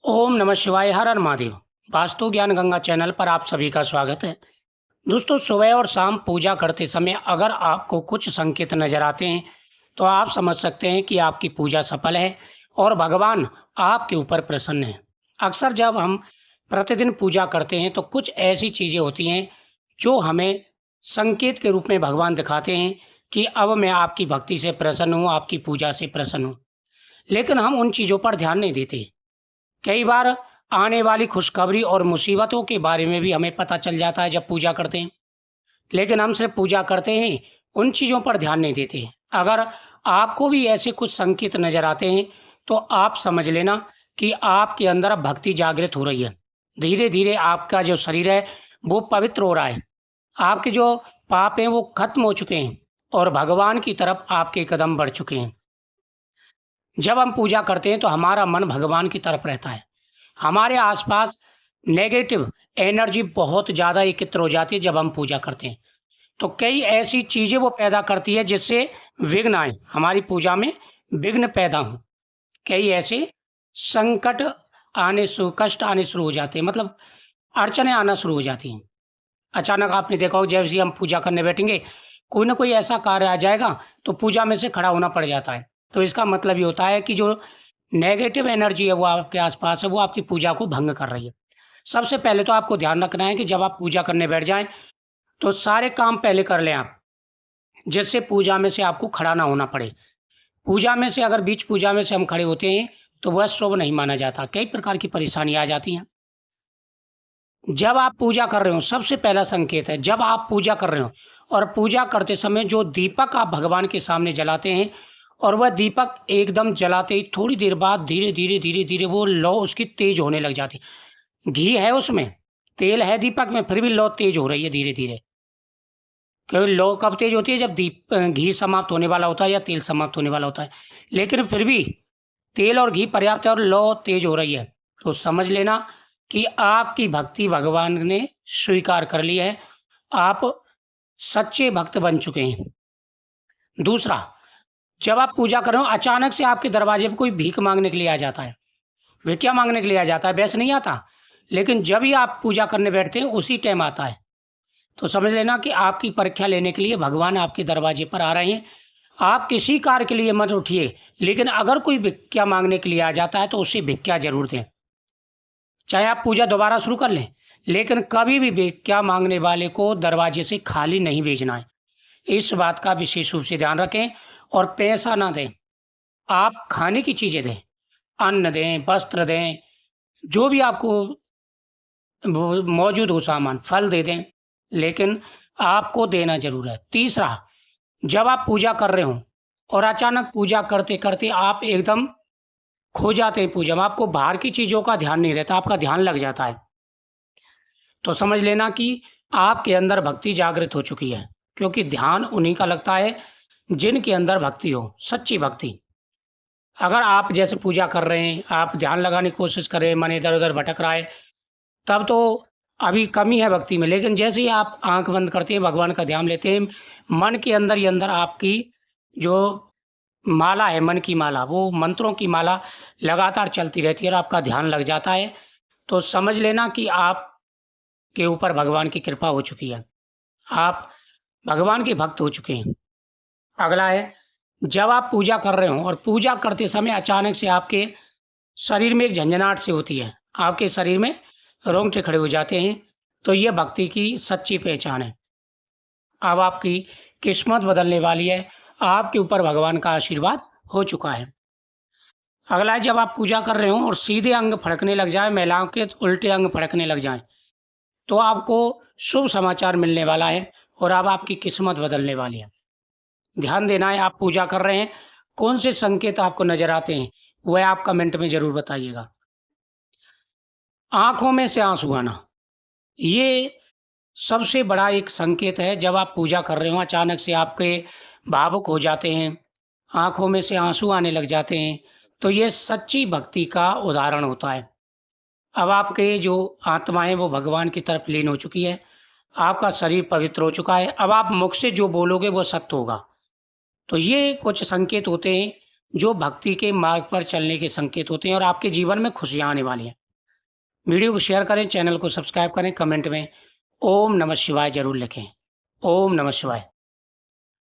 ओम नमः शिवाय। हर हर महादेव। वास्तु ज्ञान गंगा चैनल पर आप सभी का स्वागत है। दोस्तों, सुबह और शाम पूजा करते समय अगर आपको कुछ संकेत नजर आते हैं तो आप समझ सकते हैं कि आपकी पूजा सफल है और भगवान आपके ऊपर प्रसन्न है। अक्सर जब हम प्रतिदिन पूजा करते हैं तो कुछ ऐसी चीज़ें होती हैं जो हमें संकेत के रूप में भगवान दिखाते हैं कि अब मैं आपकी भक्ति से प्रसन्न हूँ, आपकी पूजा से प्रसन्न हूँ। लेकिन हम उन चीज़ों पर ध्यान नहीं देते। कई बार आने वाली खुशखबरी और मुसीबतों के बारे में भी हमें पता चल जाता है जब पूजा करते हैं, लेकिन हम सिर्फ पूजा करते हैं, उन चीज़ों पर ध्यान नहीं देते। अगर आपको भी ऐसे कुछ संकेत नज़र आते हैं तो आप समझ लेना कि आपके अंदर अब भक्ति जागृत हो रही है। धीरे धीरे आपका जो शरीर है वो पवित्र हो रहा है, आपके जो पाप हैं वो खत्म हो चुके हैं और भगवान की तरफ आपके कदम बढ़ चुके हैं। जब हम पूजा करते हैं तो हमारा मन भगवान की तरफ रहता है। हमारे आसपास नेगेटिव एनर्जी बहुत ज़्यादा एकत्र हो जाती है जब हम पूजा करते हैं। तो कई ऐसी चीज़ें वो पैदा करती है जिससे विघ्न आए, हमारी पूजा में विघ्न पैदा हों। कई ऐसे संकट कष्ट आने शुरू हो जाते हैं, मतलब अड़चनें आना शुरू हो जाती हैं। अचानक आपने देखा हो जैसे ही हम पूजा करने बैठेंगे, कोई ना कोई ऐसा कार्य आ जाएगा तो पूजा में से खड़ा होना पड़ जाता है। तो इसका मतलब ये होता है कि जो नेगेटिव एनर्जी है वो आपके आसपास है, वो आपकी पूजा को भंग कर रही है। सबसे पहले तो आपको ध्यान रखना है कि जब आप पूजा करने बैठ जाएँ तो सारे काम पहले कर लें आप, जिससे पूजा में से आपको खड़ा ना होना पड़े। पूजा में से अगर बीच पूजा में से हम खड़े होते हैं तो वह शुभ नहीं माना जाता, कई प्रकार की परेशानी आ जाती हैं। जब आप पूजा कर रहे हो, सबसे पहला संकेत है, जब आप पूजा कर रहे हो और पूजा करते समय जो दीपक आप भगवान के सामने जलाते हैं और वह दीपक एकदम जलाते ही थोड़ी देर बाद धीरे धीरे वो लौ उसकी तेज होने लग जाती है। घी है उसमें, तेल है दीपक में, फिर भी लौ तेज हो रही है धीरे धीरे। क्योंकि लौ कब तेज होती है? जब घी समाप्त होने वाला होता है या तेल समाप्त होने वाला होता है। लेकिन फिर भी तेल और घी पर्याप्त है और लौ तेज हो रही है, तो समझ लेना कि आपकी भक्ति भगवान ने स्वीकार कर ली है। आप सच्चे भक्त बन चुके हैं। दूसरा, जब आप पूजा कर रहे हो अचानक से आपके दरवाजे पे कोई भीख मांगने के लिए आ जाता है। वे क्या मांगने के लिए आ जाता है? वैसे नहीं आता, लेकिन जब ही आप पूजा करने बैठते हैं उसी टाइम आता है। तो समझ लेना कि आपकी परीक्षा लेने के लिए भगवान आपके दरवाजे पर आ रहे हैं। आप किसी कार्य के लिए मत उठिए, लेकिन अगर कोई भिक्षा मांगने के लिए आ जाता है तो उसे भिक्षा जरूर दें। चाहे आप पूजा दोबारा शुरू कर लें, लेकिन कभी भी भिक्षा मांगने वाले को दरवाजे से खाली नहीं भेजना है। इस बात का विशेष रूप से ध्यान रखें। और पैसा ना दें, आप खाने की चीज़ें दें, अन्न दें, वस्त्र दें, जो भी आपको मौजूद हो सामान, फल दे दें, लेकिन आपको देना ज़रूर है। तीसरा, जब आप पूजा कर रहे हो और अचानक पूजा करते-करते आप एकदम खो जाते हैं पूजा में, आपको बाहर की चीज़ों का ध्यान नहीं रहता, आपका ध्यान लग जाता है, तो समझ लेना कि आपके अंदर भक्ति जागृत हो चुकी है। क्योंकि ध्यान उन्हीं का लगता है जिनके अंदर भक्ति हो, सच्ची भक्ति। अगर आप जैसे पूजा कर रहे हैं, आप ध्यान लगाने की कोशिश कर रहे हैं, मन इधर-उधर भटक रहा है, तब तो अभी कमी है भक्ति में। लेकिन जैसे ही आप आँख बंद करते हैं, भगवान का ध्यान लेते हैं, मन के अंदर ही अंदर आपकी जो माला है, मन की माला, वो मंत्रों की माला लगातार चलती रहती है और आपका ध्यान लग जाता है, तो समझ लेना कि आपके ऊपर भगवान की कृपा हो चुकी है। आप भगवान के भक्त हो चुके हैं। अगला है, जब आप पूजा कर रहे हो और पूजा करते समय अचानक से आपके शरीर में एक झंझनाहट सी होती है, आपके शरीर में रोंगटे खड़े हो जाते हैं, तो ये भक्ति की सच्ची पहचान है। अब आपकी किस्मत बदलने वाली है, आपके ऊपर भगवान का आशीर्वाद हो चुका है। अगला है, जब आप पूजा कर रहे हो और सीधे अंग फड़कने लग जाए, महिलाओं के उल्टे अंग फड़कने लग जाएँ, तो आपको शुभ समाचार मिलने वाला है और अब आपकी किस्मत बदलने वाली है। ध्यान देना है, आप पूजा कर रहे हैं, कौन से संकेत आपको नज़र आते हैं, वह आप कमेंट में ज़रूर बताइएगा। आँखों में से आँसू आना, ये सबसे बड़ा एक संकेत है। जब आप पूजा कर रहे हो अचानक से आपके भावुक हो जाते हैं, आँखों में से आँसू आने लग जाते हैं, तो ये सच्ची भक्ति का उदाहरण होता है। अब आपके जो आत्मा है वो भगवान की तरफ लीन हो चुकी है, आपका शरीर पवित्र हो चुका है, अब आप मुख से जो बोलोगे वो सत्य होगा। तो ये कुछ संकेत होते हैं जो भक्ति के मार्ग पर चलने के संकेत होते हैं और आपके जीवन में खुशियाँ आने वाली हैं। वीडियो को शेयर करें, चैनल को सब्सक्राइब करें, कमेंट में ओम नमः शिवाय जरूर लिखें। ओम नमः शिवाय।